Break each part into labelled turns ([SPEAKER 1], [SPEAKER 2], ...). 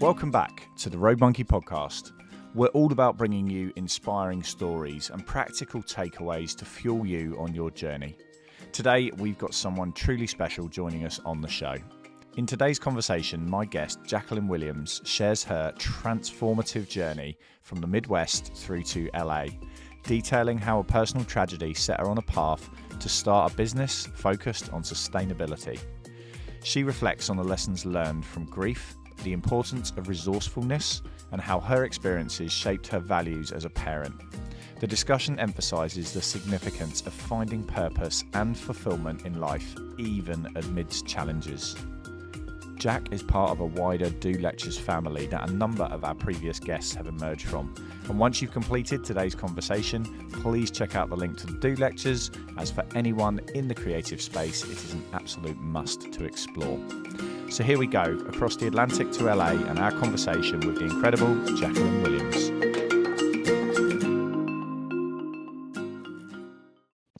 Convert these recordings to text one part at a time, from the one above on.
[SPEAKER 1] Welcome back to the Road Monkey podcast. We're all about bringing you inspiring stories and practical takeaways to fuel you on your journey. Today, we've got someone truly special joining us on the show. In today's conversation, my guest, Jacqueline Williams, shares her transformative journey from the Midwest through to LA, detailing how a personal tragedy set her on a path to start a business focused on sustainability. She reflects on the lessons learned from grief, the importance of resourcefulness, and how her experiences shaped her values as a parent. The discussion emphasises the significance of finding purpose and fulfilment in life, even amidst challenges. Jack is part of a wider Do Lectures family that a number of our previous guests have emerged from. And once you've completed today's conversation, please check out the link to the Do Lectures, as for anyone in the creative space, it is an absolute must to explore. So here we go, across the Atlantic to LA, and our conversation with the incredible Jacqueline Williams.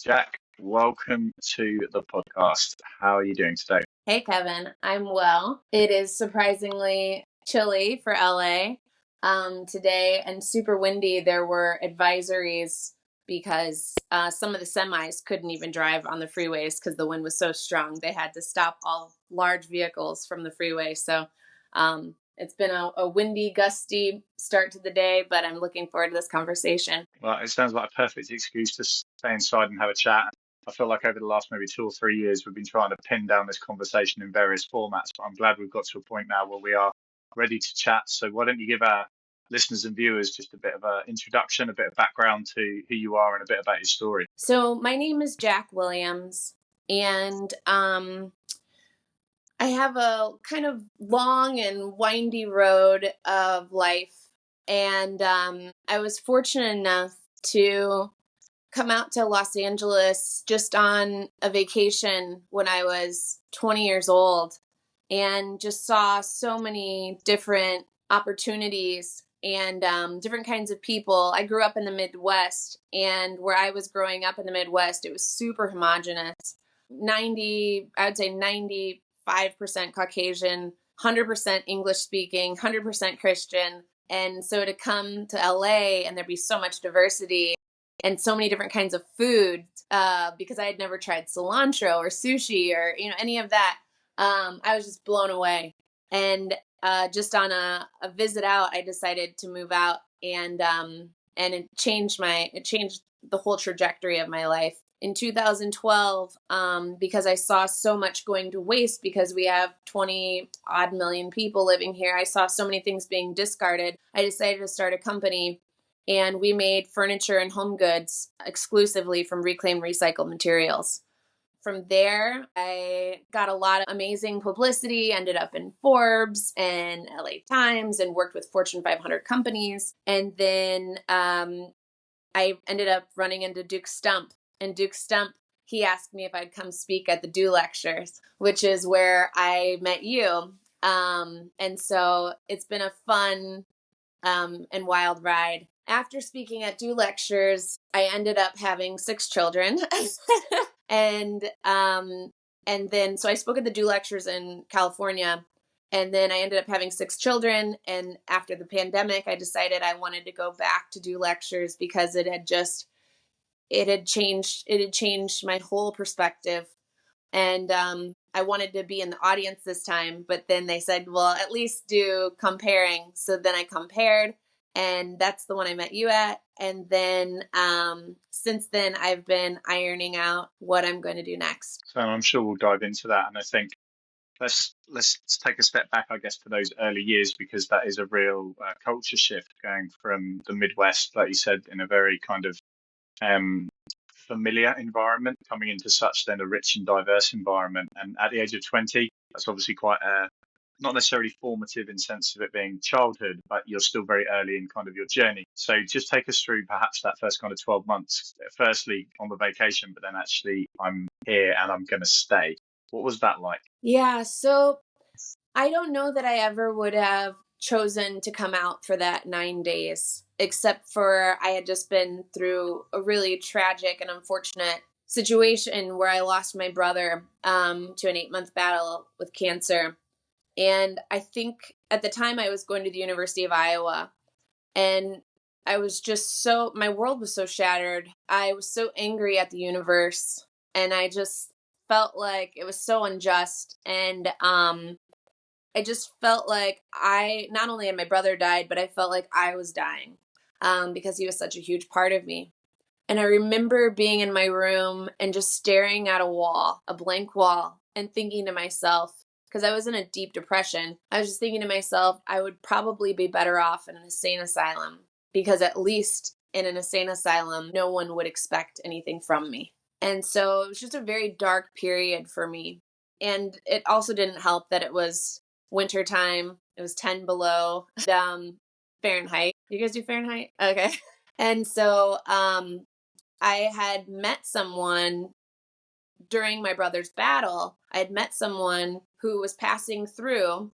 [SPEAKER 1] Jack, welcome to the podcast. How are you doing today?
[SPEAKER 2] Hey, Kevin. I'm well. It is surprisingly chilly for LA today and super windy. There were advisories because some of the semis couldn't even drive on the freeways because the wind was so strong. They had to stop all large vehicles from the freeway. So it's been a windy, gusty start to the day, but I'm looking forward to this conversation.
[SPEAKER 1] Well, it sounds like a perfect excuse to stay inside and have a chat. I feel like over the last maybe 2 or 3 years, we've been trying to pin down this conversation in various formats, but I'm glad we've got to a point now where we are ready to chat. So why don't you give our listeners and viewers just a bit of an introduction, a bit of background to who you are and a bit about your story.
[SPEAKER 2] So my name is Jack Williams, and I have a kind of long and windy road of life. And I was fortunate enough to come out to Los Angeles just on a vacation when I was 20 years old and just saw so many different opportunities and different kinds of people. I grew up in the Midwest, and where I was growing up in the Midwest, it was super homogenous. I would say 95% Caucasian, 100% English speaking, 100% Christian. And so to come to LA and there'd be so much diversity and so many different kinds of food, because I had never tried cilantro or sushi or any of that. I was just blown away. And just on a visit out, I decided to move out, and it changed the whole trajectory of my life. In 2012, because I saw so much going to waste because we have 20 odd million people living here, I saw so many things being discarded. I decided to start a company. And we made furniture and home goods exclusively from reclaimed recycled materials. From there, I got a lot of amazing publicity, ended up in Forbes and LA Times, and worked with Fortune 500 companies. And then I ended up running into Duke Stump. And Duke Stump, he asked me if I'd come speak at the Do Lectures, which is where I met you. And so it's been a fun and wild ride. After speaking at Do Lectures, I ended up having 6 children. and then, so I spoke at the Do Lectures in California, and then I ended up having 6 children. And after the pandemic, I decided I wanted to go back to Do Lectures because it had changed my whole perspective. And I wanted to be in the audience this time, but then they said, well, at least do comparing. So then I compared, and that's the one I met you at. And then since then, I've been ironing out what I'm going to do next.
[SPEAKER 1] So I'm sure we'll dive into that. And I think let's take a step back, I guess, to those early years, because that is a real culture shift going from the Midwest, like you said, in a very kind of familiar environment, coming into such then a rich and diverse environment. And at the age of 20, that's obviously quite not necessarily formative in sense of it being childhood, but you're still very early in kind of your journey. So just take us through perhaps that first kind of 12 months, firstly on the vacation, but then actually I'm here and I'm going to stay. What was that like?
[SPEAKER 2] Yeah, so I don't know that I ever would have chosen to come out for that 9 days, except for I had just been through a really tragic and unfortunate situation where I lost my brother to an 8-month battle with cancer. And I think at the time I was going to the University of Iowa, and I was just my world was so shattered. I was so angry at the universe, and I just felt like it was so unjust. And I just felt like not only had my brother died, but I felt like I was dying because he was such a huge part of me. And I remember being in my room and just staring at a blank wall, and thinking to myself, because I was in a deep depression, I was just thinking to myself, I would probably be better off in an insane asylum, because at least in an insane asylum, no one would expect anything from me. And so it was just a very dark period for me. And it also didn't help that it was wintertime. It was 10 below Fahrenheit. You guys do Fahrenheit? Okay. And so I had met someone during my brother's battle. I had met someone who was passing through.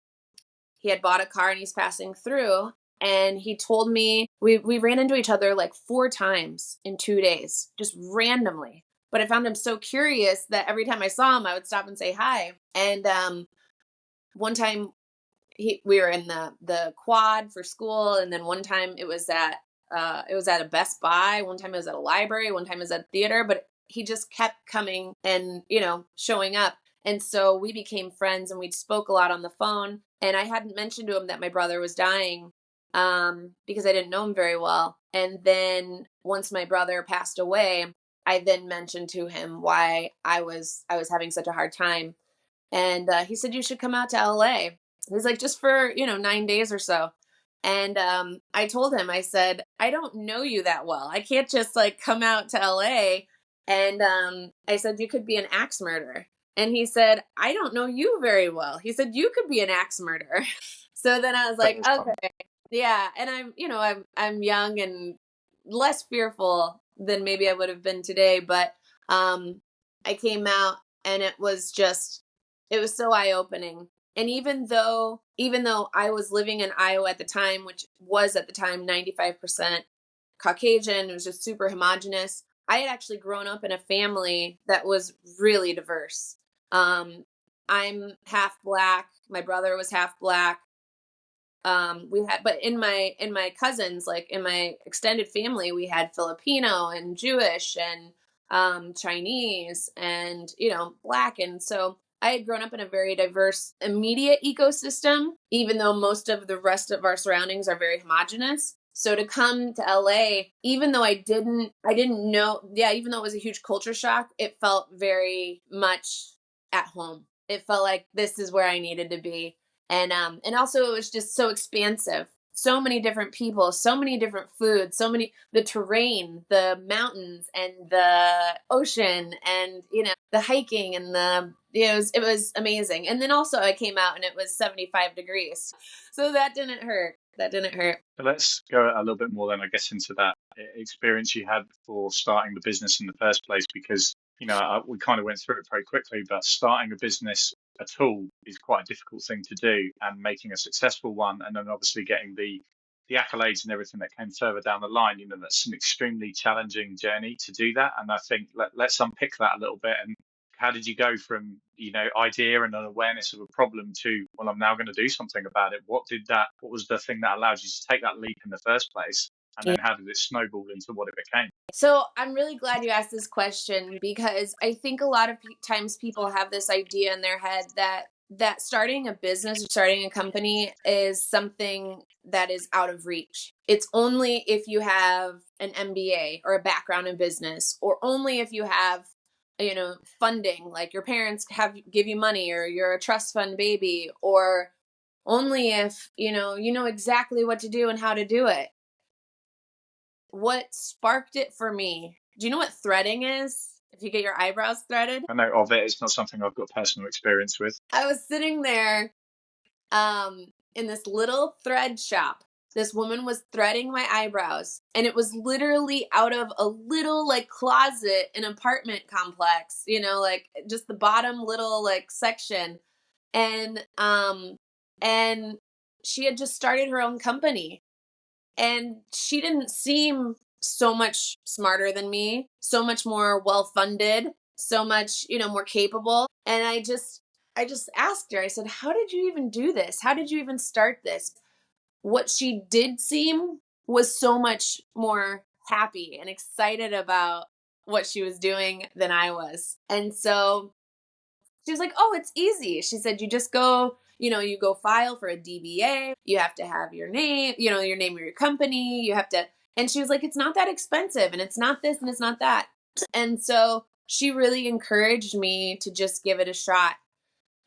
[SPEAKER 2] He had bought a car and he's passing through. And he told me we ran into each other like 4 times in 2 days, just randomly. But I found him so curious that every time I saw him, I would stop and say hi. And one time we were in the quad for school, and then one time it was at a Best Buy, one time it was at a library, one time it was at a theater, but he just kept coming and, showing up. And so we became friends, and we spoke a lot on the phone. And I hadn't mentioned to him that my brother was dying because I didn't know him very well. And then once my brother passed away, I then mentioned to him why I was having such a hard time. And he said, you should come out to LA. He's like, just for, 9 days or so. And I told him, I said, I don't know you that well. I can't just like come out to LA. And I said, you could be an axe murderer. And he said, I don't know you very well. He said, you could be an axe murderer. So then I was like, okay, yeah. And I'm young and less fearful than maybe I would have been today. But I came out, and it was so eye-opening. And even though I was living in Iowa at the time, which was at the time 95% Caucasian, it was just super homogenous, I had actually grown up in a family that was really diverse. I'm half Black. My brother was half Black. But in my cousins, like in my extended family, we had Filipino and Jewish and Chinese and, Black. And so I had grown up in a very diverse immediate ecosystem, even though most of the rest of our surroundings are very homogenous. So to come to LA, even though I didn't know, even though it was a huge culture shock, it felt very much at home. It felt like this is where I needed to be. And also it was just so expansive. So many different people, so many different foods, the terrain, the mountains and the ocean and, the hiking and it was amazing. And then also I came out and it was 75 degrees. So that didn't hurt.
[SPEAKER 1] So let's go a little bit more then, I guess, into that experience you had before starting the business in the first place, because, we kind of went through it very quickly, but starting a business at all is quite a difficult thing to do, and making a successful one, and then obviously getting the accolades and everything that came further down the line, that's an extremely challenging journey to do that. And I think let's unpick that a little bit. And how did you go from, idea and an awareness of a problem to, well, I'm now going to do something about it? What was the thing that allowed you to take that leap in the first place? And then how did it snowball into what it became?
[SPEAKER 2] So I'm really glad you asked this question, because I think a lot of times people have this idea in their head that starting a business or starting a company is something that is out of reach. It's only if you have an MBA or a background in business, or only if you have, funding, like your parents give you money, or you're a trust fund baby, or only if, you know exactly what to do and how to do it. What sparked it for me? Do you know what threading is? If you get your eyebrows threaded?
[SPEAKER 1] I know of it. It's not something I've got personal experience with.
[SPEAKER 2] I was sitting there in this little thread shop. This woman was threading my eyebrows, and it was literally out of a little like closet in an apartment complex, like just the bottom little like section. And she had just started her own company, and she didn't seem so much smarter than me, so much more well-funded, so much, more capable. And I just I just asked her, I said, how did you even do this? How did you even start this? What she did seem was so much more happy and excited about what she was doing than I was. And so she was like, oh, it's easy. She said, you just go, you go file for a DBA. You have to have your name, your name of your company. You have to, and she was like, it's not that expensive and it's not this and it's not that. And so she really encouraged me to just give it a shot.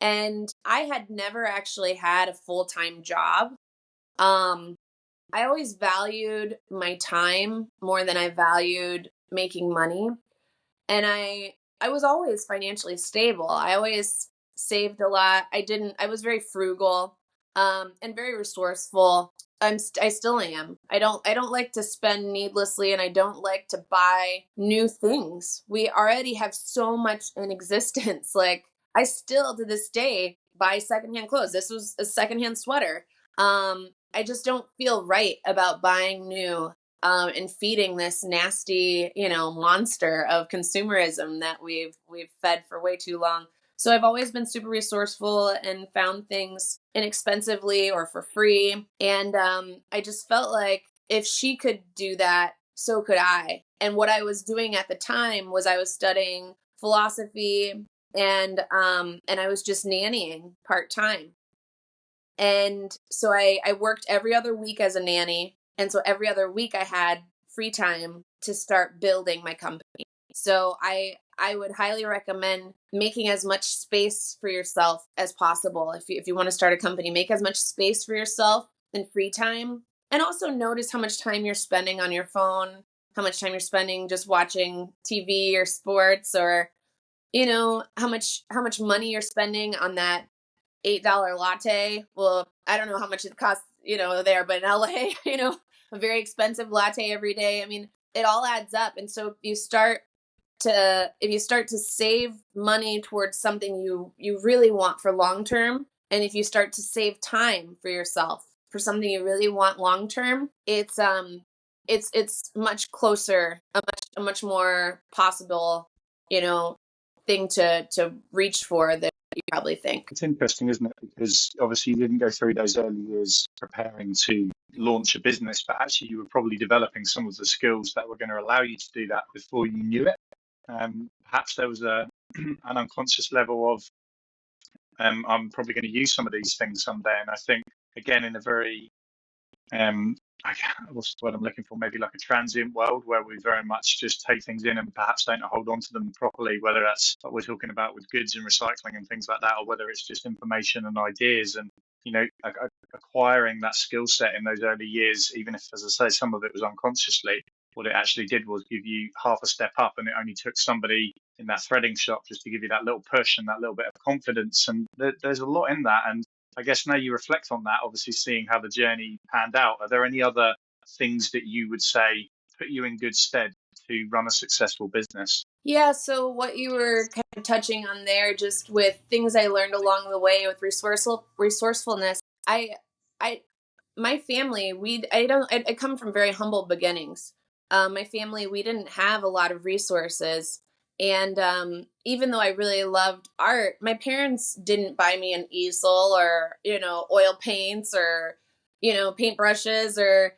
[SPEAKER 2] And I had never actually had a full-time job. Um, I always valued my time more than I valued making money. And I was always financially stable. I always saved a lot. I was very frugal, and very resourceful. I still am. I don't like to spend needlessly, and I don't like to buy new things. We already have so much in existence. Like, I still to this day buy secondhand clothes. This was a secondhand sweater. I just don't feel right about buying new, and feeding this nasty, monster of consumerism that we've fed for way too long. So I've always been super resourceful and found things inexpensively or for free. And I just felt like if she could do that, so could I. And what I was doing at the time was I was studying philosophy, and I was just nannying part time. And so I worked every other week as a nanny. And so every other week I had free time to start building my company. So I would highly recommend making as much space for yourself as possible. If you want to start a company, make as much space for yourself in free time. And also notice how much time you're spending on your phone, how much time you're spending just watching TV or sports, or how much money you're spending on that $8 latte. Well, I don't know how much it costs, there, but in LA, a very expensive latte every day. I mean, it all adds up. And so if you start to save money towards something you really want for long term, and if you start to save time for yourself for something you really want long term, it's much closer, a much more possible, thing to reach for than you probably think.
[SPEAKER 1] It's interesting, isn't it? Because obviously you didn't go through those early years preparing to launch a business, but actually you were probably developing some of the skills that were going to allow you to do that before you knew it. Perhaps there was an unconscious level of, I'm probably going to use some of these things someday. And I think, again, in a very um, what's the word I'm looking for? Maybe like a transient world where we very much just take things in and perhaps don't hold on to them properly, whether that's what we're talking about with goods and recycling and things like that, or whether it's just information and ideas. And, acquiring that skill set in those early years, even if, as I say, some of it was unconsciously, what it actually did was give you half a step up. And it only took somebody in that threading shop just to give you that little push and that little bit of confidence. And there's a lot in that. And I guess now you reflect on that, obviously seeing how the journey panned out, are there any other things that you would say put you in good stead to run a successful business?
[SPEAKER 2] Yeah, so what you were kind of touching on there, just with things I learned along the way with resourcefulness. I, my family, I come from very humble beginnings. My family, we didn't have a lot of resources, and even though I really loved art, my parents didn't buy me an easel or oil paints or paintbrushes, or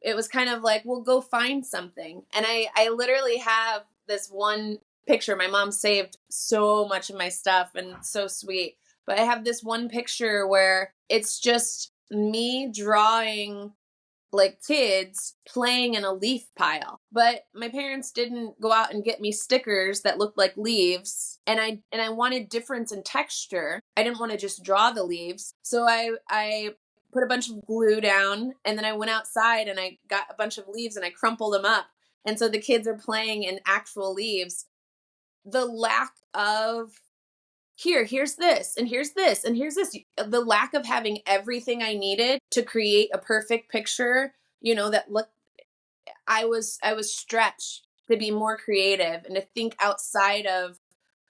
[SPEAKER 2] it was kind of like, well, go find something. And I literally have this one picture. My mom saved so much of my stuff, and it's so sweet. But I have this one picture where it's just me drawing like kids playing in a leaf pile. But my parents didn't go out and get me stickers that looked like leaves. And I wanted difference in texture. I didn't want to just draw the leaves. So I put a bunch of glue down, and then I went outside and I got a bunch of leaves and I crumpled them up. And so the kids are playing in actual leaves. The lack of here's this, and here's this, and here's this. The lack of having everything I needed to create a perfect picture, that looked, I was stretched to be more creative and to think outside of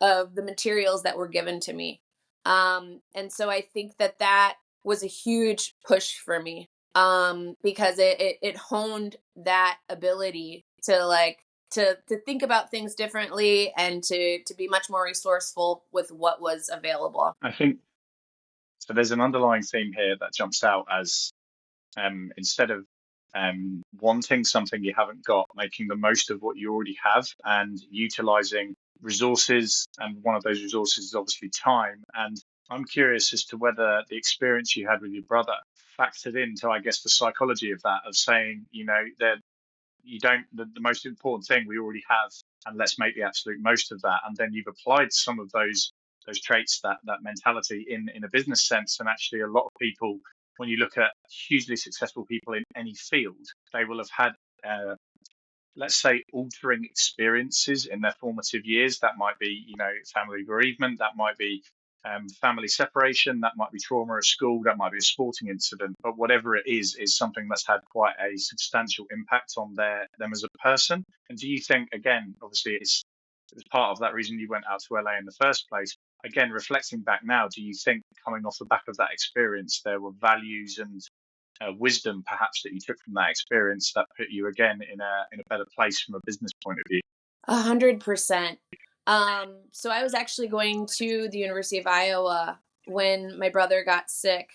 [SPEAKER 2] the materials that were given to me. And so I think that was a huge push for me, because it honed that ability to, like, to think about things differently and to be much more resourceful with what was available.
[SPEAKER 1] I think so. There's an underlying theme here that jumps out as instead of wanting something you haven't got, making the most of what you already have and utilizing resources. And one of those resources is obviously time. And I'm curious as to whether the experience you had with your brother factored into, I guess, the psychology of that, of saying, that you don't, the most important thing we already have, and let's make the absolute most of that. And then you've applied some of those traits, that mentality in a business sense. And actually, a lot of people, when you look at hugely successful people in any field, they will have had let's say altering experiences in their formative years. That might be family bereavement, that might be family separation, that might be trauma at school, that might be a sporting incident, but whatever it is something that's had quite a substantial impact on them as a person. And do you think, again, obviously it was part of that reason you went out to LA in the first place, again reflecting back now, do you think coming off the back of that experience there were values and wisdom perhaps that you took from that experience that put you again in a better place from a business point of view?
[SPEAKER 2] 100%. So I was actually going to the University of Iowa when my brother got sick,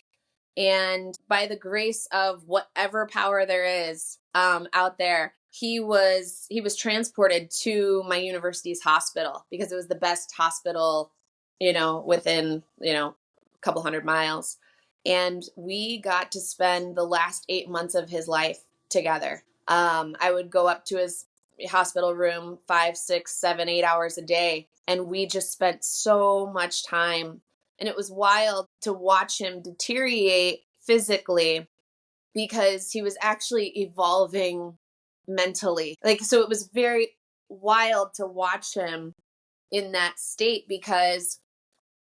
[SPEAKER 2] and by the grace of whatever power there is out there, he was transported to my university's hospital because it was the best hospital, within a couple hundred miles. And we got to spend the last 8 months of his life together. I would go up to his hospital room 5, 6, 7, 8 hours a day. And we just spent so much time. And it was wild to watch him deteriorate physically because he was actually evolving mentally. So it was very wild to watch him in that state because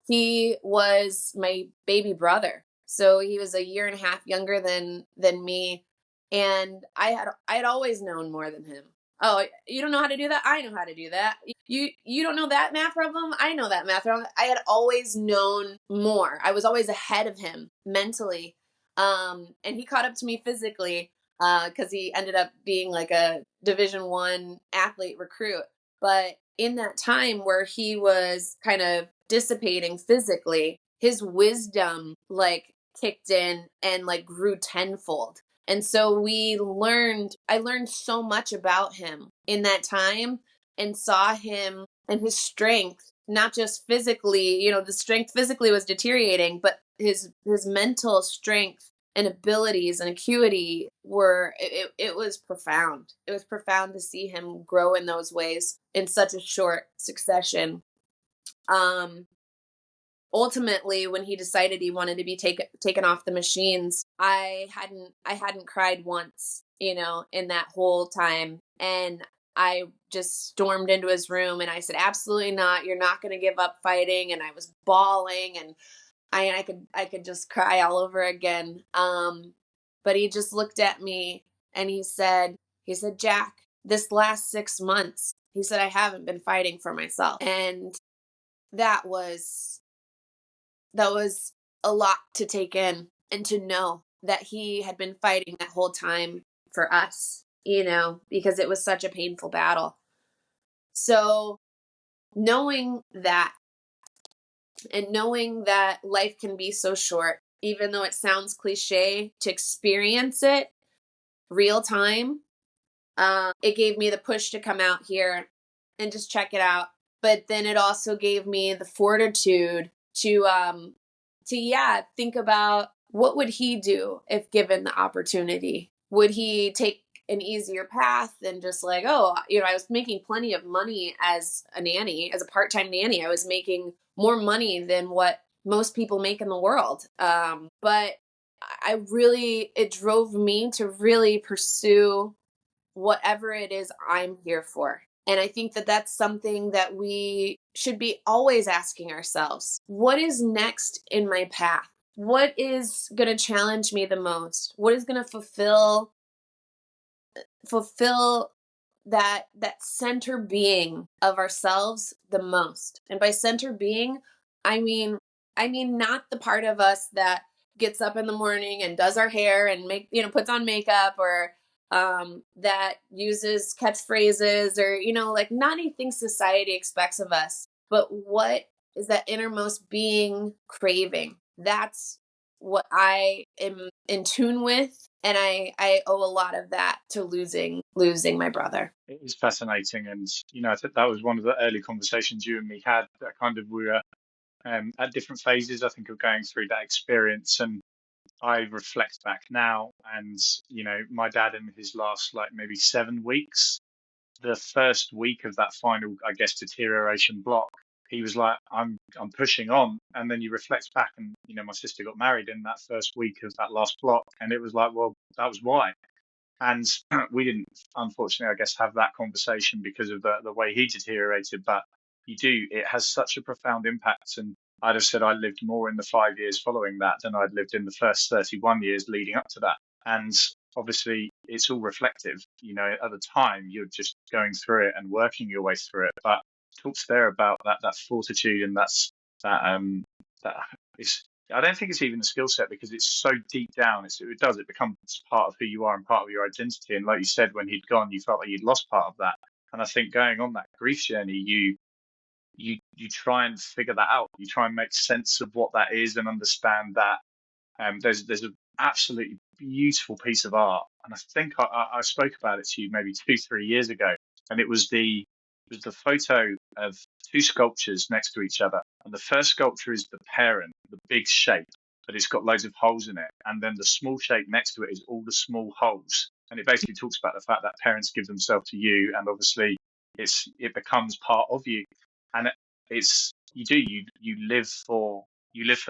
[SPEAKER 2] he was my baby brother. So he was a year and a half younger than me. And I had always known more than him. Oh, you don't know how to do that? I know how to do that. You don't know that math problem? I know that math problem. I had always known more. I was always ahead of him mentally. And he caught up to me physically because he ended up being like a Division I athlete recruit. But in that time where he was kind of dissipating physically, his wisdom kicked in and grew tenfold. And so I learned so much about him in that time and saw him and his strength, not just physically, the strength physically was deteriorating, but his mental strength and abilities and acuity it was profound. It was profound to see him grow in those ways in such a short succession. Ultimately, when he decided he wanted to be taken off the machines, I hadn't cried once, in that whole time. And I just stormed into his room and I said, absolutely not. You're not going to give up fighting. And I was bawling and I could just cry all over again. But he just looked at me and he said, Jack, this last 6 months, he said, I haven't been fighting for myself. And that was a lot to take in, and to know that he had been fighting that whole time for us, because it was such a painful battle. So knowing that, and knowing that life can be so short, even though it sounds cliche, to experience it real time, it gave me the push to come out here and just check it out. But then it also gave me the fortitude to think about what would he do if given the opportunity. Would he take an easier path than just I was making plenty of money as a nanny, as a part-time nanny. I was making more money than what most people make in the world. But it drove me to really pursue whatever it is I'm here for. And I think that that's something that we should be always asking ourselves. What is next in my path? What is going to challenge me the most? What is going to fulfill that center being of ourselves the most? And by center being, I mean not the part of us that gets up in the morning and does our hair and puts on makeup or that uses catchphrases or, like not anything society expects of us, but what is that innermost being craving? That's what I am in tune with. And I owe a lot of that to losing my brother.
[SPEAKER 1] It is fascinating. And, I think that was one of the early conversations you and me had, that kind of we were at different phases, I think, of going through that experience. And I reflect back now, and, my dad in his last, like, maybe 7 weeks, the first week of that final, I guess, deterioration block, he was like, I'm pushing on. And then you reflect back, and, my sister got married in that first week of that last block. And it was like, well, that was why. And we didn't, unfortunately, I guess, have that conversation because of the way he deteriorated. But it has such a profound impact. And I'd have said I lived more in the 5 years following that than I'd lived in the first 31 years leading up to that. And obviously, it's all reflective. At the time, you're just going through it and working your way through it. But talks there about that fortitude, and that is, I don't think it's even a skill set, because it's so deep down. It becomes part of who you are and part of your identity. And like you said, when he'd gone, you felt like you'd lost part of that. And I think going on that grief journey, you try and figure that out. You try and make sense of what that is and understand that there's an absolutely beautiful piece of art. And I think I spoke about it to you maybe 2-3 years ago, and it was the photo of two sculptures next to each other. And the first sculpture is the parent, the big shape, but it's got loads of holes in it. And then the small shape next to it is all the small holes. And it basically talks about the fact that parents give themselves to you, and obviously it becomes part of you. And it's you live for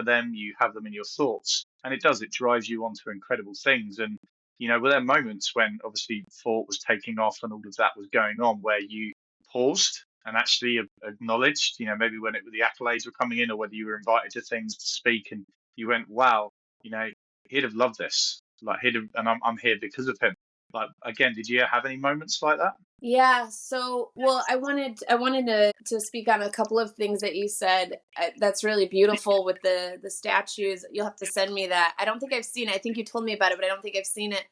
[SPEAKER 1] them, you have them in your thoughts, and it drives you onto incredible things. And were there moments when obviously thought was taking off and all of that was going on, where you paused and actually acknowledged, maybe when the accolades were coming in, or whether you were invited to things to speak, and you went, wow, he'd have loved this, like and I'm here because of him. Like, again, did you have any moments like that?
[SPEAKER 2] Yeah. So, well, I wanted to speak on a couple of things that you said. That's really beautiful with the statues. You'll have to send me that. I don't think I've seen it. I think you told me about it, but I don't think I've seen it.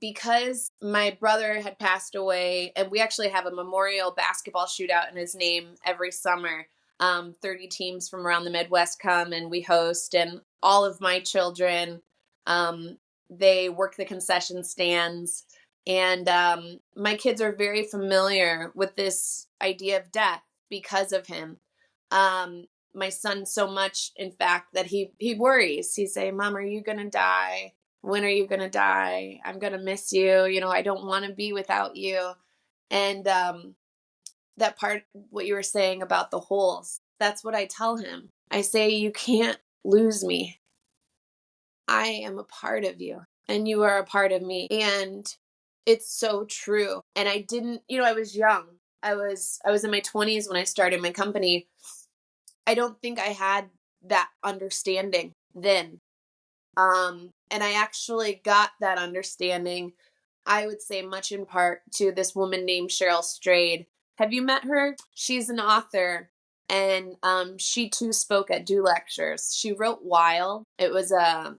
[SPEAKER 2] Because my brother had passed away, and we actually have a memorial basketball shootout in his name every summer. 30 teams from around the Midwest come and we host, and all of my children, they work the concession stands. And my kids are very familiar with this idea of death because of him. My son, so much, in fact, that he worries. He's saying, Mom, are you going to die? When are you going to die? I'm going to miss you. I don't want to be without you. And that part, what you were saying about the holes, that's what I tell him. I say, you can't lose me. I am a part of you, and you are a part of me. And it's so true. And I didn't, I was young. I was in my 20s when I started my company. I don't think I had that understanding then. And I actually got that understanding, I would say, much in part to this woman named Cheryl Strayed. Have you met her? She's an author, and she too spoke at Do Lectures. She wrote Wild. It was a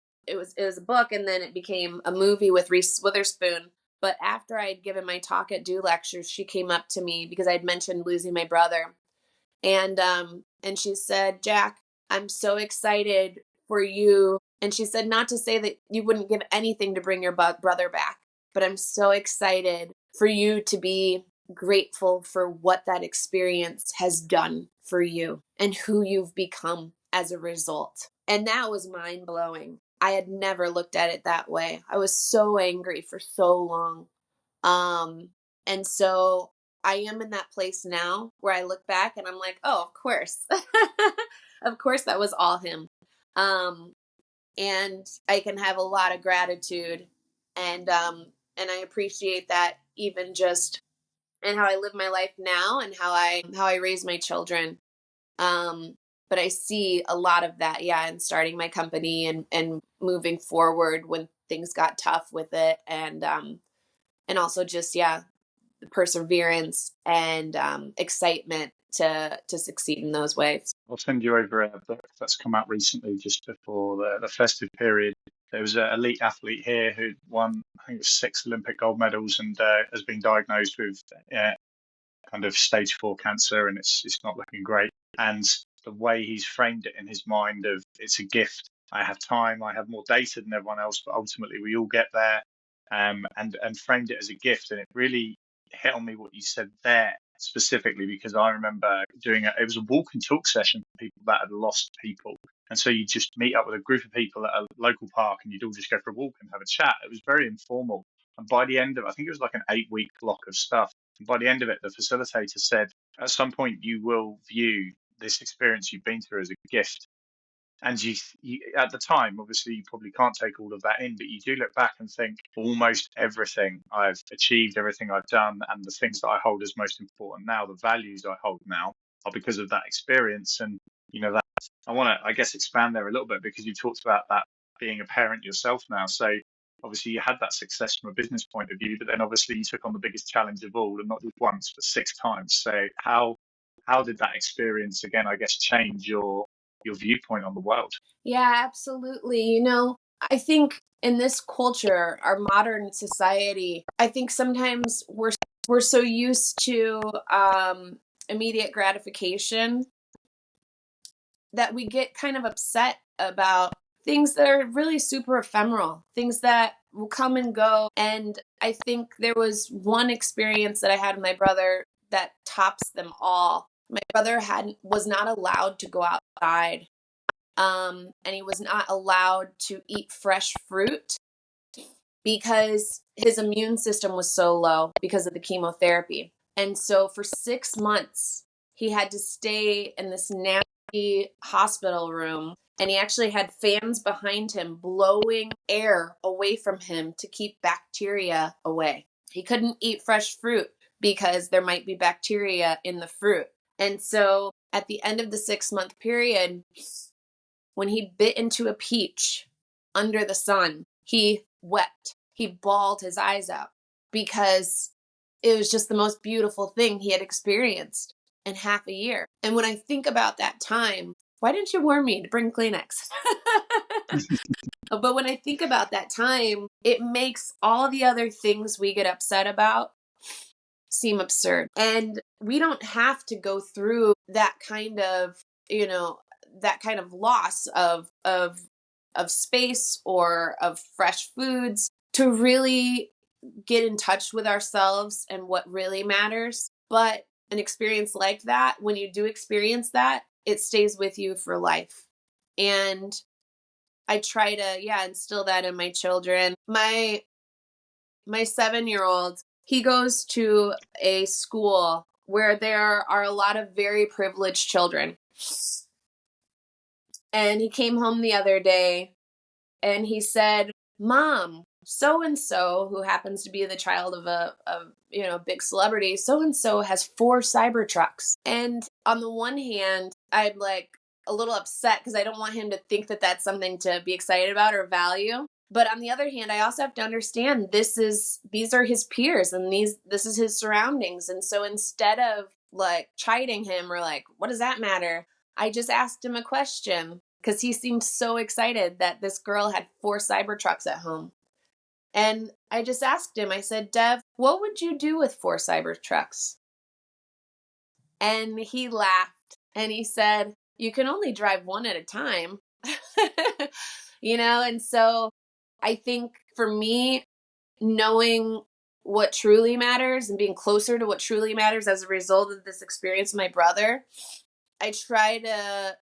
[SPEAKER 2] book, and then it became a movie with Reese Witherspoon. But after I had given my talk at Do Lectures, she came up to me because I had mentioned losing my brother, and she said, Jack, I'm so excited for you. And she said, not to say that you wouldn't give anything to bring your brother back, but I'm so excited for you to be grateful for what that experience has done for you and who you've become as a result. And that was mind blowing. I had never looked at it that way. I was so angry for so long. And so I am in that place now where I look back and I'm like, oh, of course. Of course that was all him. And I can have a lot of gratitude, and I appreciate that, even just in how I live my life now and how I raise my children. But I see a lot of that, yeah, in starting my company and moving forward when things got tough with it, and also just, yeah, the perseverance and excitement to succeed in those ways.
[SPEAKER 1] I'll send you over a book that's come out recently, just before the festive period.
[SPEAKER 3] there was an elite athlete here who won, I think it was 6 Olympic gold medals, and has been diagnosed with kind of stage 4 cancer, and it's not looking great. And the way he's framed it in his mind of it's a gift. I have time, I have more data than everyone else, but ultimately we all get there. And framed it as a gift, and it really hit on me what you said there specifically, because I remember it was a walk and talk session for people that had lost people. And so you just meet up with a group of people at a local park and you'd all just go for a walk and have a chat. It was very informal. And by the end of it, I think it was like an 8-week block of stuff. And by the end of it, the facilitator said, at some point, you will view this experience you've been through as a gift. And you, at the time, obviously, you probably can't take all of that in, but you do look back and think almost everything I've achieved, everything I've done, and the things that I hold as most important now, the values I hold now, are because of that experience. And, that I want to, I guess, expand there a little bit, because you talked about that being a parent yourself now. So obviously you had that success from a business point of view, but then obviously you took on the biggest challenge of all, and not just once, but 6 times. So how did that experience, again, I guess, change your viewpoint on the world?
[SPEAKER 2] Yeah, absolutely. I think in this culture, our modern society, I think sometimes we're so used to immediate gratification that we get kind of upset about things that are really super ephemeral, things that will come and go. And I think there was one experience that I had with my brother that tops them all. My brother was not allowed to go outside, and he was not allowed to eat fresh fruit because his immune system was so low because of the chemotherapy. And so for 6 months, he had to stay in this nasty hospital room, and he actually had fans behind him blowing air away from him to keep bacteria away. He couldn't eat fresh fruit because there might be bacteria in the fruit. And so at the end of the 6-month period, when he bit into a peach under the sun, he wept. He bawled his eyes out because it was just the most beautiful thing he had experienced in half a year. And when I think about that time, why didn't you warn me to bring Kleenex? But when I think about that time, it makes all the other things we get upset about seem absurd. And we don't have to go through that kind of, loss of space or of fresh foods to really get in touch with ourselves and what really matters. But an experience like that, when you do experience that, it stays with you for life. And I try to, instill that in my children. My 7-year-old, he goes to a school where there are a lot of very privileged children. And he came home the other day and he said, "Mom, so-and-so, who happens to be the child of a big celebrity, so-and-so has 4 Cybertrucks." And on the one hand, I'm like a little upset because I don't want him to think that that's something to be excited about or value. But on the other hand, I also have to understand these are his peers and this is his surroundings. And so instead of like chiding him or like, what does that matter? I just asked him a question because he seemed so excited that this girl had 4 Cybertrucks at home. And I just asked him, I said, "Dev, what would you do with 4 Cybertrucks?" And he laughed and he said, "You can only drive one at a time." And so I think for me, knowing what truly matters and being closer to what truly matters as a result of this experience with my brother, I try to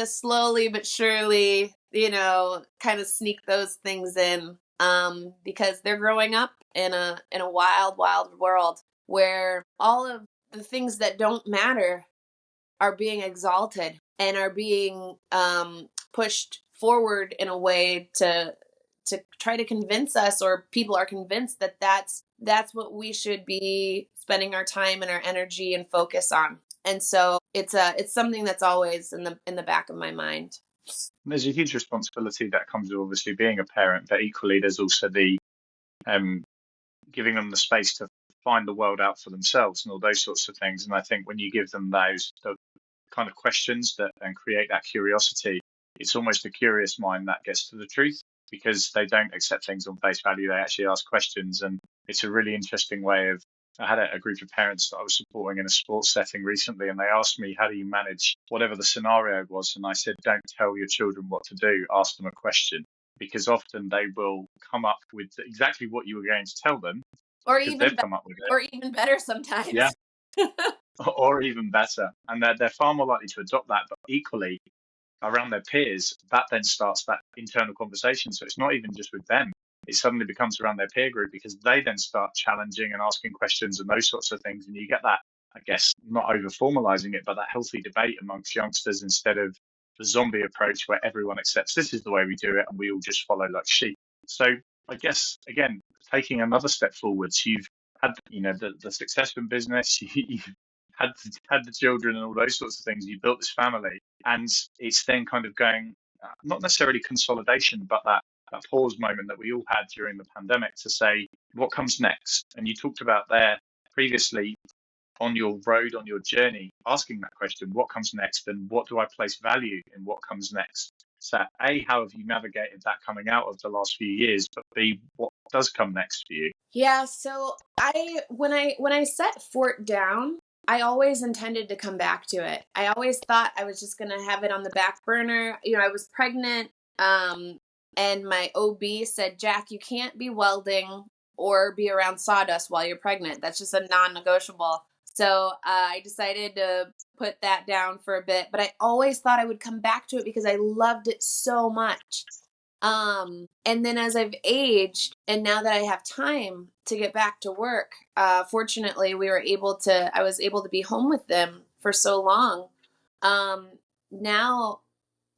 [SPEAKER 2] slowly but surely, kind of sneak those things in, because they're growing up in a wild, wild world where all of the things that don't matter are being exalted and are being pushed forward in a way to try to convince us, or people are convinced that that's what we should be spending our time and our energy and focus on. And so it's something that's always in the back of my mind.
[SPEAKER 3] There's a huge responsibility that comes with obviously being a parent, but equally there's also the giving them the space to find the world out for themselves and all those sorts of things. And I think when you give them the kind of questions and create that curiosity, it's almost a curious mind that gets to the truth, because they don't accept things on face value. They actually ask questions. And it's a really interesting way of, I had a group of parents that I was supporting in a sports setting recently, and they asked me, how do you manage whatever the scenario was? And I said, don't tell your children what to do, ask them a question, because often they will come up with exactly what you were going to tell them,
[SPEAKER 2] or
[SPEAKER 3] because
[SPEAKER 2] even
[SPEAKER 3] they've come up with it.
[SPEAKER 2] or even better
[SPEAKER 3] Yeah.
[SPEAKER 2] sometimes.
[SPEAKER 3] Or even better. And they're far more likely to adopt that. But equally, around their peers, that then starts that internal conversation. So it's not even just with them. It suddenly becomes around their peer group, because they then start challenging and asking questions and those sorts of things. And you get that, I guess, not over formalizing it, but that healthy debate amongst youngsters, instead of the zombie approach where everyone accepts this is the way we do it and we all just follow like sheep. So I guess, again, taking another step forwards, you've had, the success in business, you've had the children and all those sorts of things. You built this family, and it's then kind of going, not necessarily consolidation, but that pause moment that we all had during the pandemic to say, what comes next? And you talked about there previously, on your road, on your journey, asking that question, what comes next, and what do I place value in what comes next? So A, how have you navigated that coming out of the last few years? But B, what does come next for you?
[SPEAKER 2] Yeah, so when I set Fort down, I always intended to come back to it. I always thought I was just going to have it on the back burner. I was pregnant, and my OB said, Jack, you can't be welding or be around sawdust while you're pregnant. That's just a non-negotiable. So I decided to put that down for a bit, but I always thought I would come back to it because I loved it so much. And then as I've aged, and now that I have time to get back to work, fortunately I was able to be home with them for so long. Now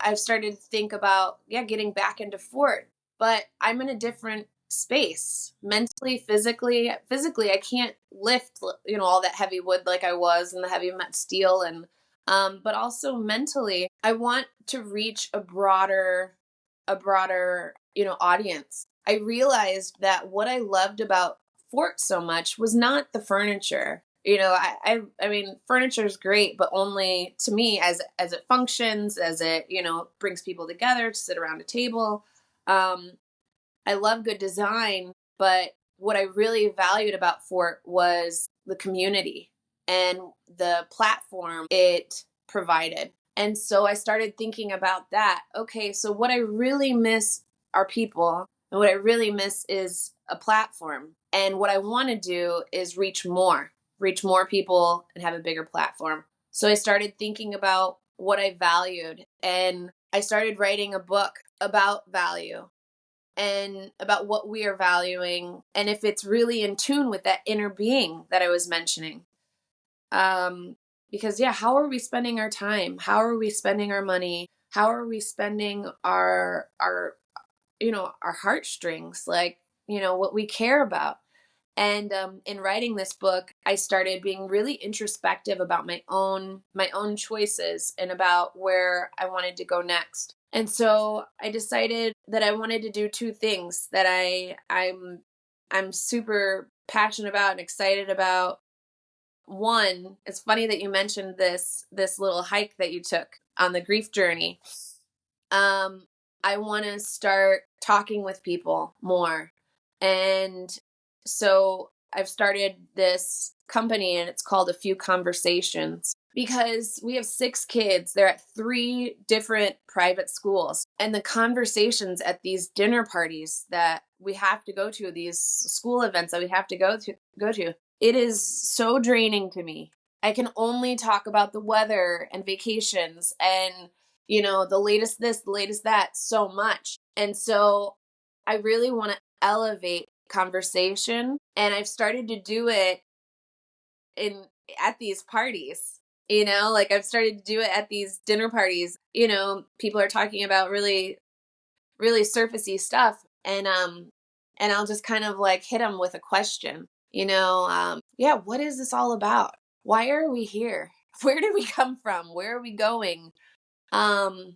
[SPEAKER 2] I've started to think about, getting back into Fort, but I'm in a different space mentally, physically. I can't lift, all that heavy wood like I was, and the heavy steel. And, but also mentally, I want to reach a broader, audience. I realized that what I loved about Fort so much was not the furniture. I mean, furniture is great, but only to me as it functions, as it, brings people together to sit around a table. I love good design, but what I really valued about Fort was the community and the platform it provided. And so I started thinking about that. Okay, so what I really miss are people, and what I really miss is a platform. And what I want to do is reach more people and have a bigger platform. So I started thinking about what I valued, and I started writing a book about value and about what we are valuing, and if it's really in tune with that inner being that I was mentioning. Because how are we spending our time? How are we spending our money? How are we spending our heartstrings, like, what we care about? And in writing this book, I started being really introspective about my own choices and about where I wanted to go next. And so I decided that I wanted to do two things that I'm super passionate about and excited about. One, it's funny that you mentioned this little hike that you took on the grief journey. I want to start talking with people more. And so I've started this company, and it's called A Few Conversations, because we have 6 kids. They're at 3 different private schools. And the conversations at these dinner parties that we have to go to, these school events that we have to go to, it is so draining to me. I can only talk about the weather and vacations and, the latest this, the latest that, so much. And so I really want to elevate conversation, and I've started to do it at these parties. Like I've started to do it at these dinner parties. People are talking about really, really surfacey stuff, and I'll just kind of like hit them with a question. What is this all about? Why are we here? Where did we come from? Where are we going? The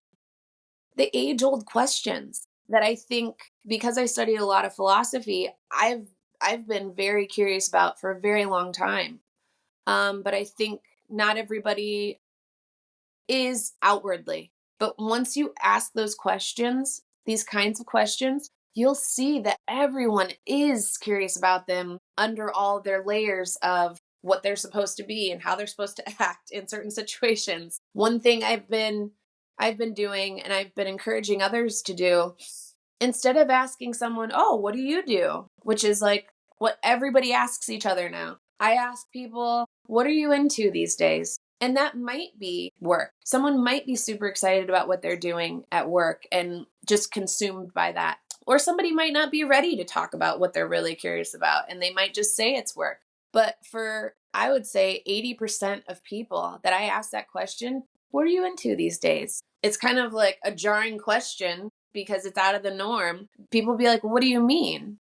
[SPEAKER 2] age-old questions that I think, because I studied a lot of philosophy, I've been very curious about for a very long time. But I think not everybody is outwardly, But once you ask those questions, these kinds of questions, you'll see that everyone is curious about them under all their layers of what they're supposed to be and how they're supposed to act in certain situations. One thing I've been doing, and I've been encouraging others to do, instead of asking someone, "Oh, what do you do?" which is like what everybody asks each other now. I ask people, "What are you into these days?" And that might be work. Someone might be super excited about what they're doing at work and just consumed by that. Or somebody might not be ready to talk about what they're really curious about, and they might just say it's work. But for, I would say, 80% of people that I ask that question, "What are you into these days?" It's kind of like a jarring question because it's out of the norm. People be like, "What do you mean?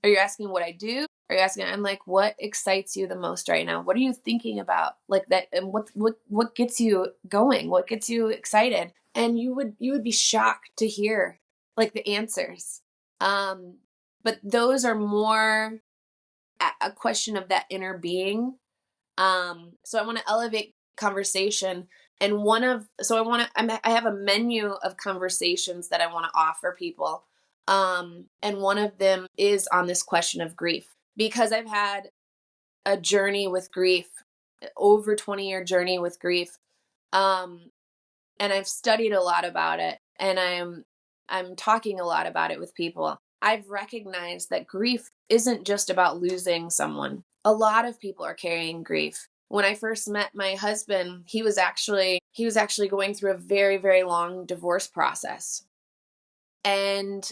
[SPEAKER 2] Are you asking what I do? Are you asking?" I'm like, "What excites you the most right now? What are you thinking about?" Like that, and what gets you going? What gets you excited? And you would be shocked to hear like the answers. But those are more a question of that inner being. So I want to elevate conversation, and I have a menu of conversations that I want to offer people. And one of them is on this question of grief, because I've had a journey with grief, over 20-year journey with grief. And I've studied a lot about it, and I'm talking a lot about it with people. I've recognized that grief isn't just about losing someone. A lot of people are carrying grief. When I first met my husband, he was actually going through a very, very long divorce process. And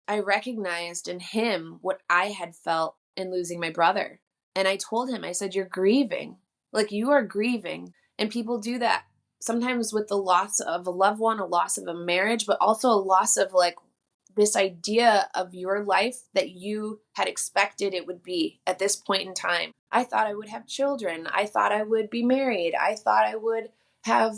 [SPEAKER 2] I recognized in him what I had felt in losing my brother. And I told him, I said, "You're grieving. Like, you are grieving." And people do that sometimes with the loss of a loved one, a loss of a marriage, but also a loss of like this idea of your life that you had expected it would be at this point in time. I thought I would have children. I thought I would be married. I thought I would have,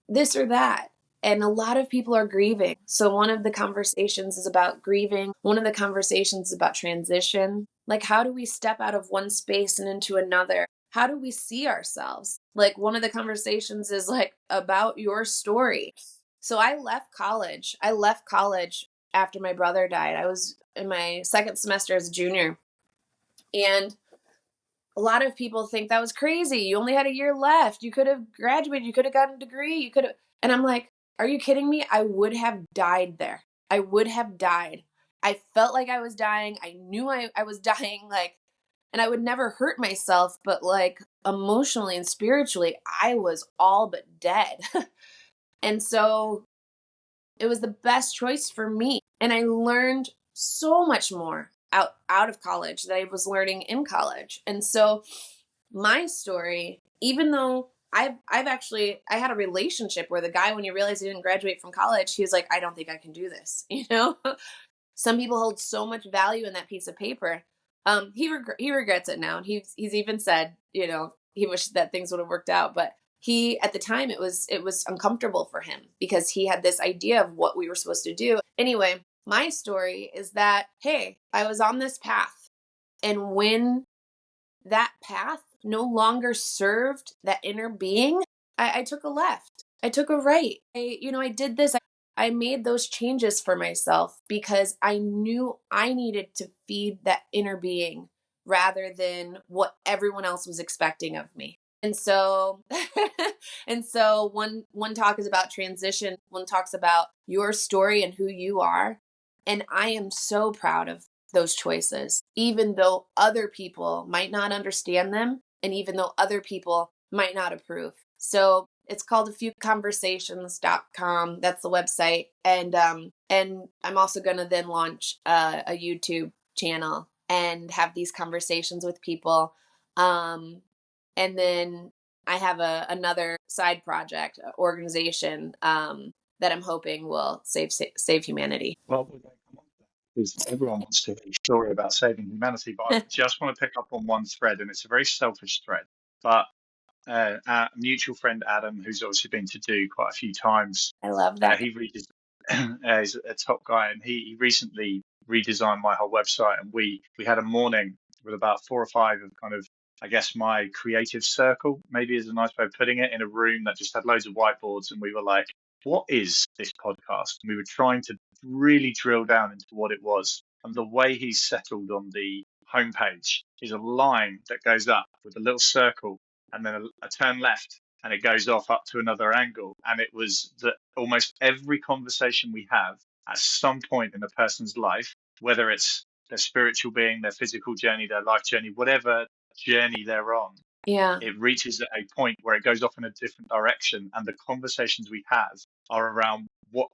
[SPEAKER 2] this or that. And a lot of people are grieving. So one of the conversations is about grieving. One of the conversations is about transition. Like, how do we step out of one space and into another? How do we see ourselves? Like, one of the conversations is like about your story. So I left college. After my brother died. I was in my second semester as a junior. And a lot of people think that was crazy. You only had a year left. You could have graduated. You could have gotten a degree. You could have. And I'm like, are you kidding me? I would have died there. I would have died. I felt like I was dying. I knew I was dying. Like, and I would never hurt myself, but like emotionally and spiritually, I was all but dead. And so it was the best choice for me. And I learned so much more out of college that I was learning in college. And so my story, even though I had a relationship where the guy, when he realized he didn't graduate from college, he was like, "I don't think I can do this." Some people hold so much value in that piece of paper. He regrets it now. And he's even said, he wished that things would have worked out, but at the time it was uncomfortable for him because he had this idea of what we were supposed to do. Anyway, my story is that, hey, I was on this path, and when that path no longer served that inner being, I took a left. I took a right. I did this. I made those changes for myself because I knew I needed to feed that inner being rather than what everyone else was expecting of me. And so, one talk is about transition. One talks about your story and who you are. And I am so proud of those choices, even though other people might not understand them, and even though other people might not approve. So it's called afewconversations.com. That's the website. And I'm also going to then launch a YouTube channel and have these conversations with people. And then I have another side project organization that I'm hoping will save humanity.
[SPEAKER 3] Well, we're going to come on to that because everyone wants to hear a story about saving humanity, but I just want to pick up on one thread, and it's a very selfish thread. But our mutual friend Adam, who's obviously been to do quite a few times,
[SPEAKER 2] I love that.
[SPEAKER 3] he is a top guy, and he recently redesigned my whole website, and we had a morning with about 4 or 5 of kind of I guess, my creative circle, maybe is a nice way of putting it, in a room that just had loads of whiteboards. And we were like, what is this podcast? And we were trying to really drill down into what it was. And the way he's settled on the homepage is a line that goes up with a little circle and then a turn left, and it goes off up to another angle. And it was that almost every conversation we have at some point in a person's life, whether it's their spiritual being, their physical journey, their life journey, whatever journey they're on,
[SPEAKER 2] Yeah.
[SPEAKER 3] it reaches a point where it goes off in a different direction. And the conversations we have are around what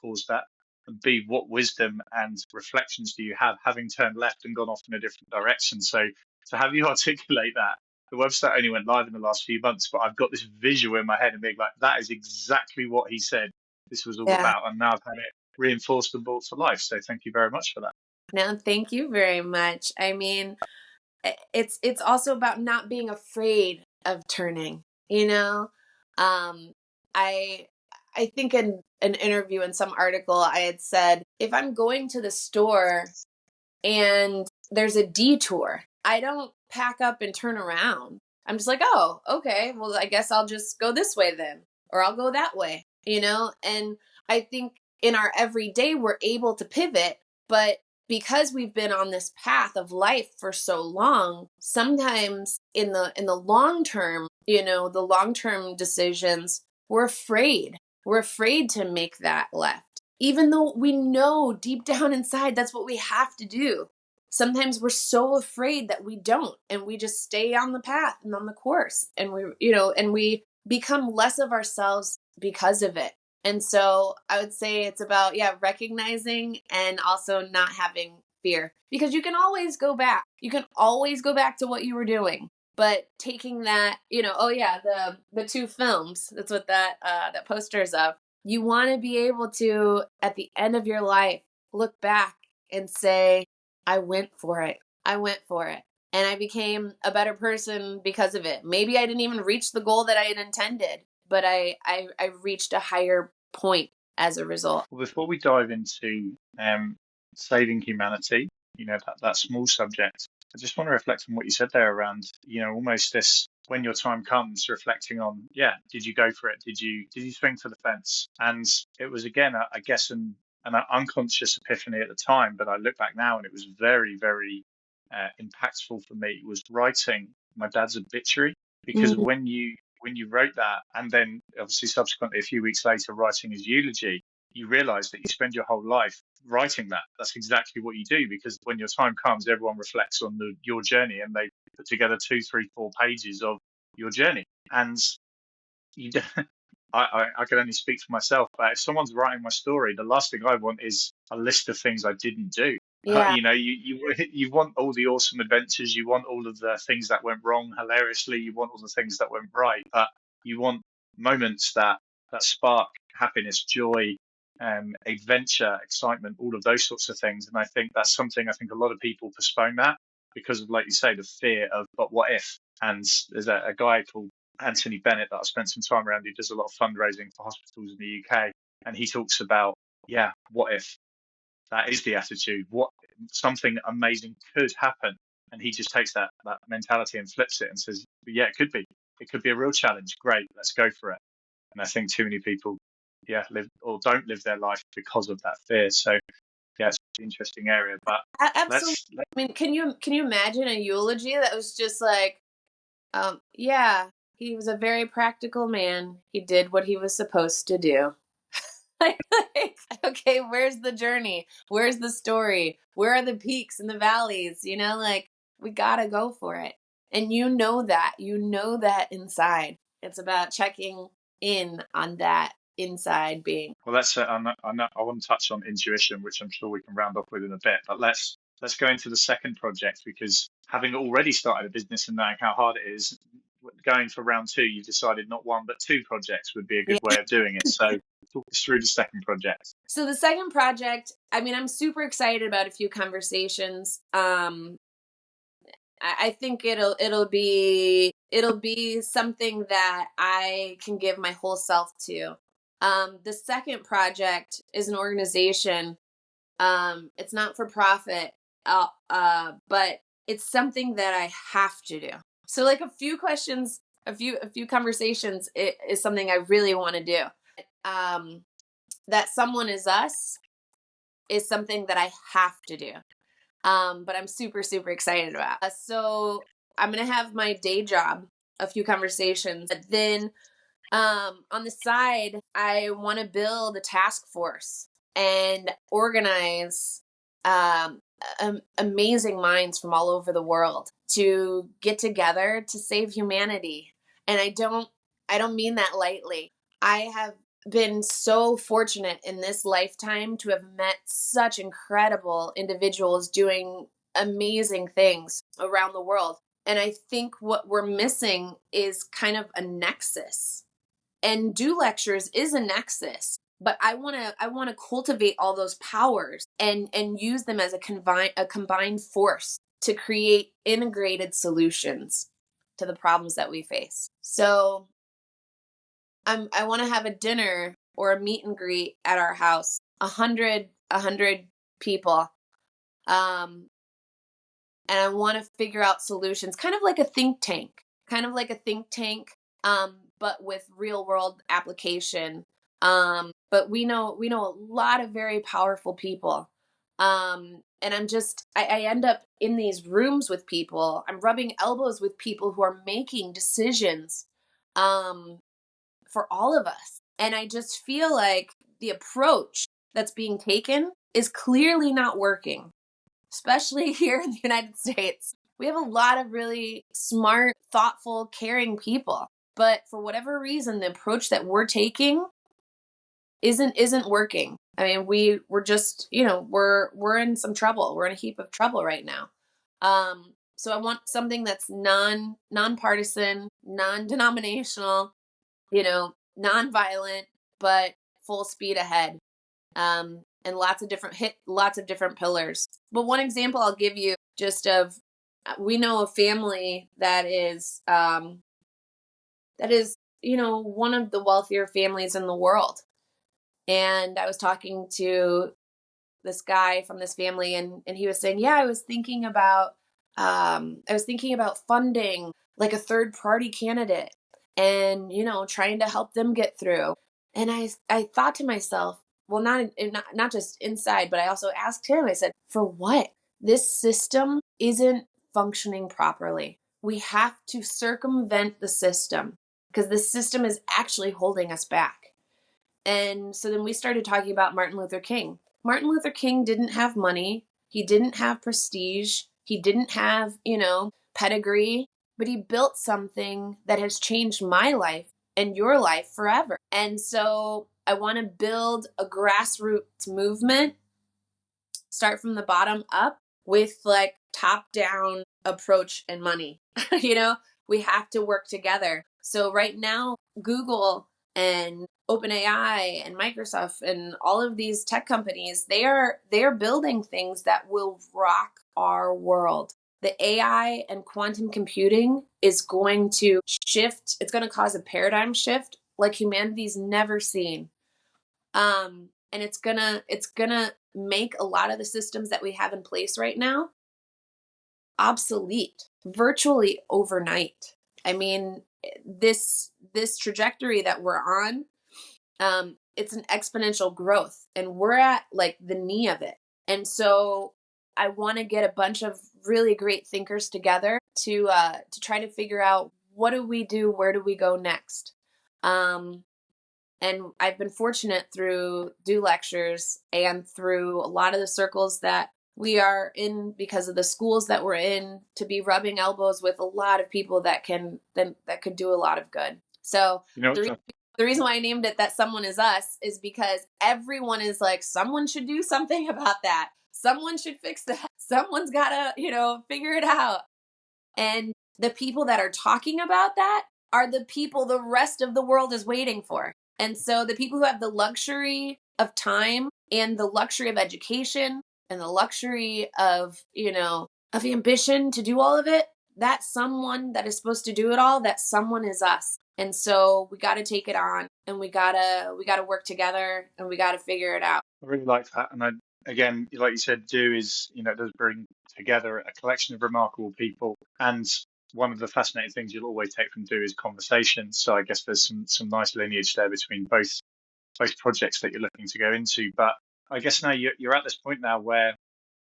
[SPEAKER 3] caused that, and B, what wisdom and reflections do you have having turned left and gone off in a different direction. So to have you articulate that, the website only went live in the last few months, but I've got this visual in my head and being like, that is exactly what he said this was all
[SPEAKER 2] Yeah.
[SPEAKER 3] about. And now I've had it reinforced and brought to life. So thank you very much for that.
[SPEAKER 2] No, thank you very much. I mean, it's also about not being afraid of turning, you know. I I think in an interview, in some article, I had said, if I'm going to the store and there's a detour, I don't pack up and turn around. I'm just like, oh, okay, well, I guess I'll just go this way then, or I'll go that way, you know? And I think in our everyday, we're able to pivot, but because we've been on this path of life for so long, sometimes in the long term, you know, the long-term decisions, we're afraid. We're afraid to make that left, even though we know deep down inside that's what we have to do. Sometimes we're so afraid that we don't, and we just stay on the path and on the course, and we become less of ourselves because of it. And so I would say it's about, recognizing and also not having fear, because you can always go back. You can always go back to what you were doing. But taking that, the two films, that's what that poster is of. You want to be able to, at the end of your life, look back and say, I went for it. I went for it. And I became a better person because of it. Maybe I didn't even reach the goal that I had intended, but I reached a higher point as a result.
[SPEAKER 3] Well, before we dive into saving humanity, that small subject, I just want to reflect on what you said there around, almost this, when your time comes, reflecting on, did you go for it? Did you swing for the fence? And it was, again, I guess, an unconscious epiphany at the time, but I look back now and it was very, very impactful for me. It was writing my dad's obituary, because
[SPEAKER 2] Mm.
[SPEAKER 3] when you wrote that, and then obviously subsequently a few weeks later writing his eulogy, you realize that you spend your whole life writing that. That's exactly what you do, because when your time comes, everyone reflects on your journey, and they put together 2, 3, 4 pages of your journey. And you I can only speak for myself, but if someone's writing my story, the last thing I want is a list of things I didn't do.
[SPEAKER 2] Yeah.
[SPEAKER 3] You want all the awesome adventures, you want all of the things that went wrong hilariously, you want all the things that went right, but you want moments that spark happiness, joy, adventure, excitement, all of those sorts of things. And I think that's something, I think a lot of people postpone that because of, like you say, the fear of, but what if? And there's a guy called Anthony Bennett that I spent some time around, who does a lot of fundraising for hospitals in the UK, and he talks about, what if? That is the attitude. What, something amazing could happen, and he just takes that mentality and flips it and says, it could be. It could be a real challenge. Great, let's go for it. And I think too many people, live or don't live their life because of that fear. So it's an interesting area. But
[SPEAKER 2] Absolutely. I mean, can you imagine a eulogy that was just like, he was a very practical man. He did what he was supposed to do. like, okay, where's the journey? Where's the story? Where are the peaks and the valleys? We gotta go for it. And you know that inside. It's about checking in on that inside being.
[SPEAKER 3] Well, that's I want to touch on intuition, which I'm sure we can round off with in a bit. But let's go into the second project, because having already started a business and knowing how hard it is, going for round 2, you've decided not 1 but 2 projects would be a good way of doing it. So talk us through the second project.
[SPEAKER 2] So the second project, I mean, I'm super excited about a few conversations. I think it'll be something that I can give my whole self to. The second project is an organization. It's not for profit, but it's something that I have to do. So like a few questions, a few conversations is something I really want to do. That someone is us is something that I have to do. But I'm super, super excited about. So I'm going to have my day job, a few conversations. But then on the side, I want to build a task force and organize amazing minds from all over the world to get together to save humanity. And I don't mean that lightly. I have been so fortunate in this lifetime to have met such incredible individuals doing amazing things around the world. And I think what we're missing is kind of a nexus. And Do Lectures is a nexus, but I want to cultivate all those powers and use them as a combined force to create integrated solutions to the problems that we face. So I want to have a dinner or a meet and greet at our house, 100 people. And I want to figure out solutions, kind of like a think tank, but with real world application. But we know a lot of very powerful people. And I end up in these rooms with people. I'm rubbing elbows with people who are making decisions, for all of us. And I just feel like the approach that's being taken is clearly not working, especially here in the United States. We have a lot of really smart, thoughtful, caring people. But for whatever reason, the approach that we're taking isn't working. I mean, we're just, we're in some trouble. We're in a heap of trouble right now. So I want something that's nonpartisan, non-denominational, non-violent, but full speed ahead. And lots of different pillars. But one example I'll give you just of, we know a family that is, one of the wealthier families in the world. And I was talking to this guy from this family, and he was saying, yeah, I was thinking about funding like a third party candidate and, trying to help them get through. And I thought to myself, well, not just inside, but I also asked him, I said, for what? This system isn't functioning properly. We have to circumvent the system because the system is actually holding us back. And so then we started talking about Martin Luther King. Martin Luther King didn't have money. He didn't have prestige. He didn't have, pedigree, but he built something that has changed my life and your life forever. And so I want to build a grassroots movement, start from the bottom up with like top down approach and money. We have to work together. So right now, Google and OpenAI and Microsoft and all of these tech companies, they are building things that will rock our world. The AI and quantum computing is going to shift. It's going to cause a paradigm shift like humanity's never seen. And it's gonna make a lot of the systems that we have in place right now obsolete virtually overnight. I mean, this trajectory that we're on, it's an exponential growth, and we're at like the knee of it. And so I want to get a bunch of really great thinkers together to try to figure out, what do we do? Where do we go next? And I've been fortunate through Do Lectures and through a lot of the circles that we are in, because of the schools that we're in, to be rubbing elbows with a lot of people that could do a lot of good. So the reason why I named it That Someone Is Us is because everyone is like, someone should do something about that. Someone should fix that. Someone's got to, figure it out. And the people that are talking about that are the people the rest of the world is waiting for. And so the people who have the luxury of time and the luxury of education and the luxury of, of ambition to do all of it, that someone that is supposed to do it all, that someone is us. And so we got to take it on, and we got to work together, and we got to figure it out.
[SPEAKER 3] I really like that. And again, like you said, Do is, it does bring together a collection of remarkable people. And one of the fascinating things you'll always take from do is conversations. So I guess there's some nice lineage there between both projects that you're looking to go into. But I guess now you're at this point now where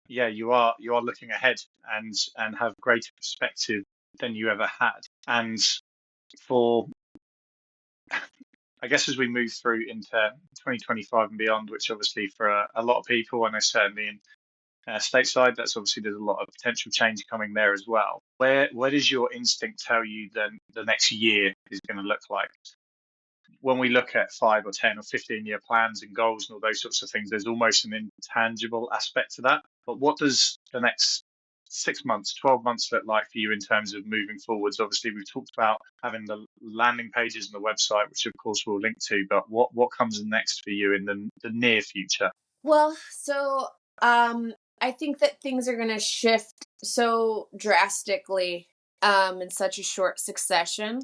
[SPEAKER 3] you are looking ahead and have greater perspective than you ever had. And for I guess as we move through into 2025 and beyond, which obviously for a lot of people, and certainly in stateside, that's obviously there's a lot of potential change coming there as well. Where does your instinct tell you then the next year is going to look like? When we look at 5 or 10 or 15-year plans and goals and all those sorts of things, there's almost an intangible aspect to that. But what does the next 6 months, 12 months look like for you in terms of moving forwards? Obviously, we've talked about having the landing pages and the website, which of course we'll link to, but what comes next for you in the near future?
[SPEAKER 2] Well, so I think that things are going to shift so drastically in such a short succession.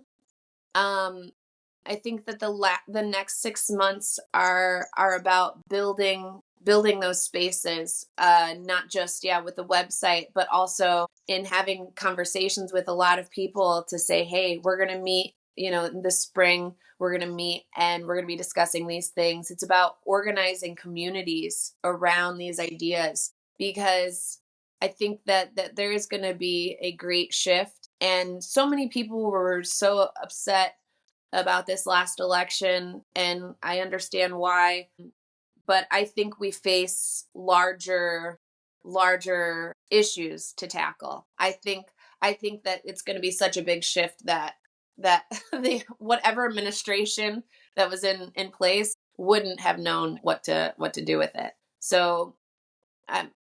[SPEAKER 2] I think that the next 6 months are about building those spaces, not just with the website, but also in having conversations with a lot of people to say, hey, we're going to meet, in the spring, we're going to meet and we're going to be discussing these things. It's about organizing communities around these ideas, because I think that there is going to be a great shift. And so many people were so upset about this last election, and I understand why, but I think we face larger issues to tackle. I think that it's going to be such a big shift that the whatever administration that was in place wouldn't have known what to do with it. So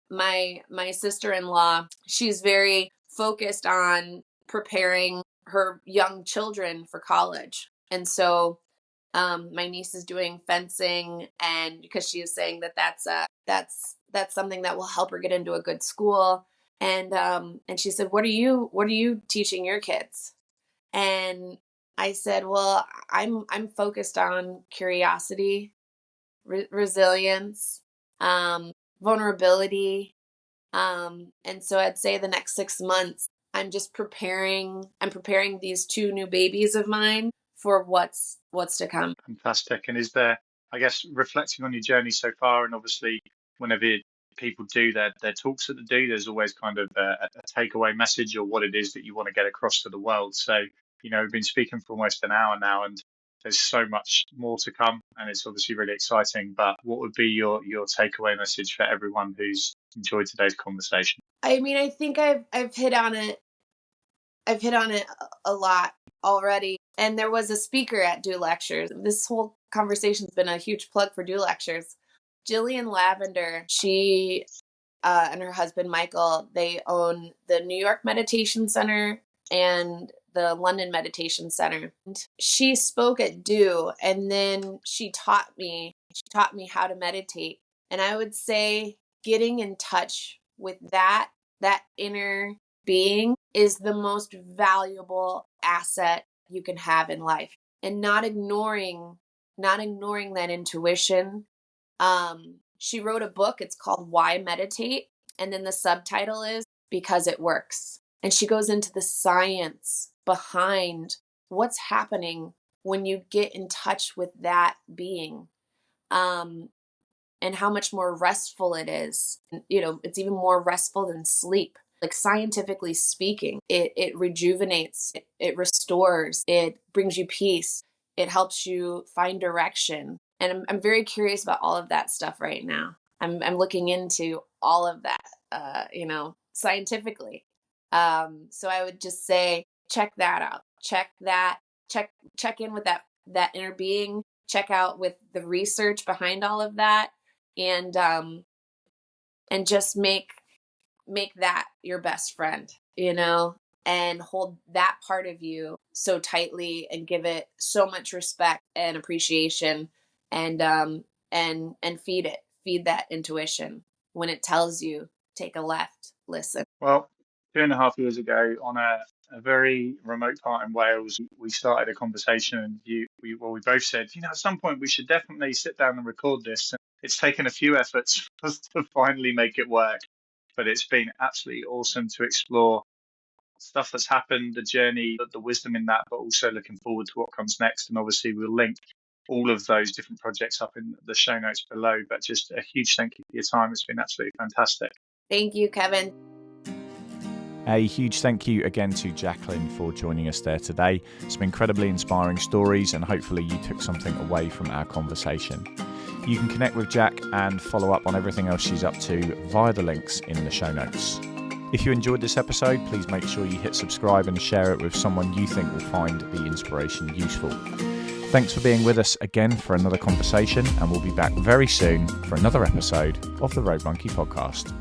[SPEAKER 2] my sister-in-law, she's very focused on preparing her young children for college. And so my niece is doing fencing, and because she is saying that's something that will help her get into a good school. And she said, what are you teaching your kids? And I said, well, I'm focused on curiosity, resilience, vulnerability. And so I'd say the next 6 months, I'm preparing these 2 new babies of mine for what's to come.
[SPEAKER 3] Fantastic. And is there, I guess, reflecting on your journey so far, and obviously whenever people do their talks at the Do, there's always kind of a takeaway message or what it is that you want to get across to the world. So, we've been speaking for almost an hour now, and there's so much more to come, and it's obviously really exciting. But what would be your takeaway message for everyone who's enjoyed today's conversation?
[SPEAKER 2] I mean, I think I've hit on it. I've hit on it a lot already. And there was a speaker at Do Lectures. This whole conversation's been a huge plug for Do Lectures. Jillian Lavender, she and her husband Michael, they own the New York Meditation Center and the London Meditation Center. And she spoke at Do, and then she taught me how to meditate. And I would say getting in touch with that inner being is the most valuable asset you can have in life, and not ignoring that intuition. She wrote a book, it's called Why Meditate, and then the subtitle is Because It Works. And she goes into the science behind what's happening when you get in touch with that being, and how much more restful it is. It's even more restful than sleep. Like, scientifically speaking, it rejuvenates, it restores, it brings you peace, it helps you find direction. And I'm very curious about all of that stuff right now. I'm looking into all of that, scientifically. So I would just say, check that out. Check in with that inner being. Check out with the research behind all of that, and just make that your best friend, and hold that part of you so tightly, and give it so much respect and appreciation, and feed that intuition when it tells you take a left. Listen.
[SPEAKER 3] Well, 2.5 years ago, on a very remote part in Wales, we started a conversation, and we both said, at some point we should definitely sit down and record this. And it's taken a few efforts for us to finally make it work, but it's been absolutely awesome to explore stuff that's happened, the journey, the wisdom in that, but also looking forward to what comes next. And obviously we'll link all of those different projects up in the show notes below. But just a huge thank you for your time. It's been absolutely fantastic.
[SPEAKER 2] Thank you, Kevin.
[SPEAKER 1] A huge thank you again to Jacqueline for joining us there today. Some incredibly inspiring stories, and hopefully you took something away from our conversation. You can connect with Jack and follow up on everything else she's up to via the links in the show notes. If you enjoyed this episode, please make sure you hit subscribe and share it with someone you think will find the inspiration useful. Thanks for being with us again for another conversation, and we'll be back very soon for another episode of the Road Monkey Podcast.